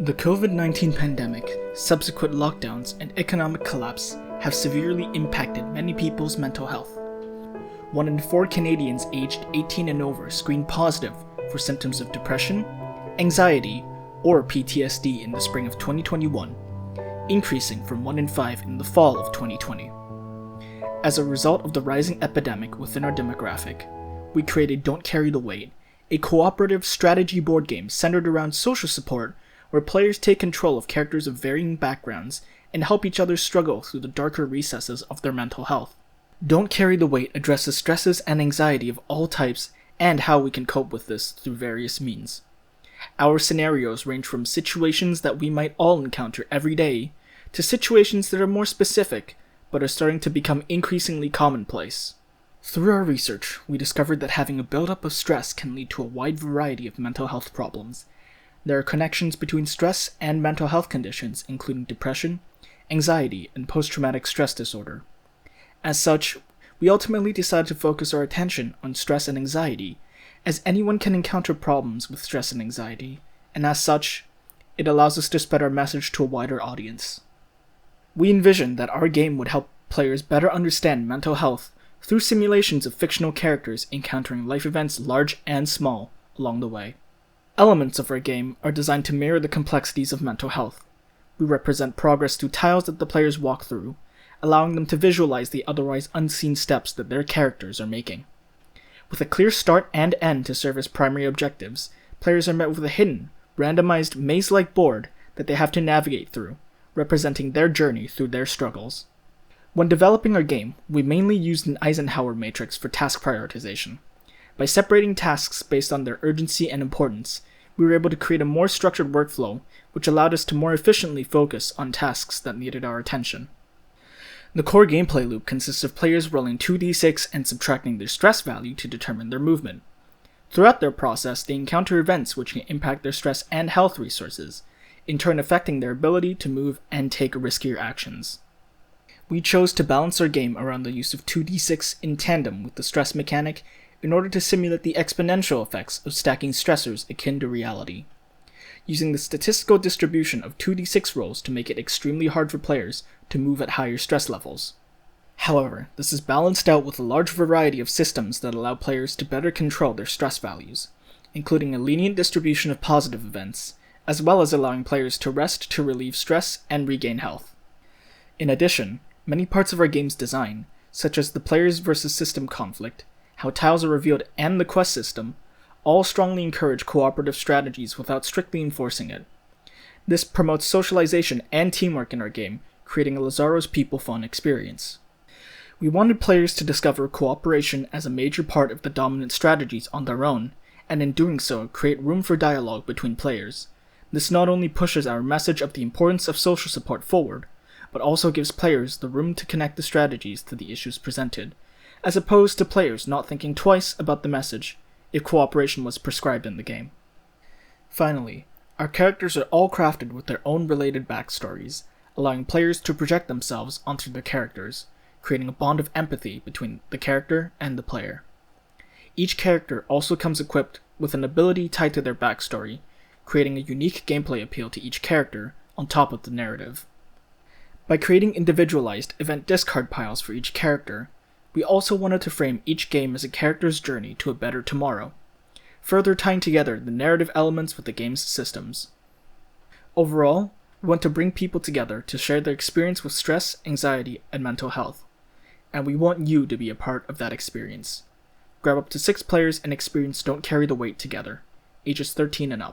The COVID-19 pandemic, subsequent lockdowns, and economic collapse have severely impacted many people's mental health. 1 in 4 Canadians aged 18 and over screened positive for symptoms of depression, anxiety, or PTSD in the spring of 2021, increasing from 1 in 5 in the fall of 2020. As a result of the rising epidemic within our demographic, we created Don't Carry the Weight, a cooperative strategy board game centered around social support where players take control of characters of varying backgrounds and help each other struggle through the darker recesses of their mental health. Don't Carry the Weight addresses stresses and anxiety of all types and how we can cope with this through various means. Our scenarios range from situations that we might all encounter every day to situations that are more specific but are starting to become increasingly commonplace. Through our research, we discovered that having a buildup of stress can lead to a wide variety of mental health problems. There are connections between stress and mental health conditions, including depression, anxiety, and post-traumatic stress disorder. As such, we ultimately decided to focus our attention on stress and anxiety, as anyone can encounter problems with stress and anxiety, and as such, it allows us to spread our message to a wider audience. We envisioned that our game would help players better understand mental health through simulations of fictional characters encountering life events large and small along the way. Elements of our game are designed to mirror the complexities of mental health. We represent progress through tiles that the players walk through, allowing them to visualize the otherwise unseen steps that their characters are making. With a clear start and end to serve as primary objectives, players are met with a hidden, randomized maze-like board that they have to navigate through, representing their journey through their struggles. When developing our game, we mainly used an Eisenhower matrix for task prioritization. By separating tasks based on their urgency and importance, we were able to create a more structured workflow, which allowed us to more efficiently focus on tasks that needed our attention. The core gameplay loop consists of players rolling 2d6 and subtracting their stress value to determine their movement. Throughout their process, they encounter events which can impact their stress and health resources, in turn affecting their ability to move and take riskier actions. We chose to balance our game around the use of 2d6 in tandem with the stress mechanic in order to simulate the exponential effects of stacking stressors akin to reality, using the statistical distribution of 2d6 rolls to make it extremely hard for players to move at higher stress levels. However, this is balanced out with a large variety of systems that allow players to better control their stress values, including a lenient distribution of positive events, as well as allowing players to rest to relieve stress and regain health. In addition, many parts of our game's design, such as the players versus system conflict, how tiles are revealed, and the quest system, all strongly encourage cooperative strategies without strictly enforcing it. This promotes socialization and teamwork in our game, creating a Lazaro's People fun experience. We wanted players to discover cooperation as a major part of the dominant strategies on their own, and in doing so, create room for dialogue between players. This not only pushes our message of the importance of social support forward, but also gives players the room to connect the strategies to the issues presented, as opposed to players not thinking twice about the message if cooperation was prescribed in the game. Finally, our characters are all crafted with their own related backstories, allowing players to project themselves onto their characters, creating a bond of empathy between the character and the player. Each character also comes equipped with an ability tied to their backstory, creating a unique gameplay appeal to each character on top of the narrative. By creating individualized event discard piles for each character, we also wanted to frame each game as a character's journey to a better tomorrow, further tying together the narrative elements with the game's systems. Overall, we want to bring people together to share their experience with stress, anxiety, and mental health, and we want you to be a part of that experience. Grab up to 6 players and experience Don't Carry the Weight together, ages 13 and up.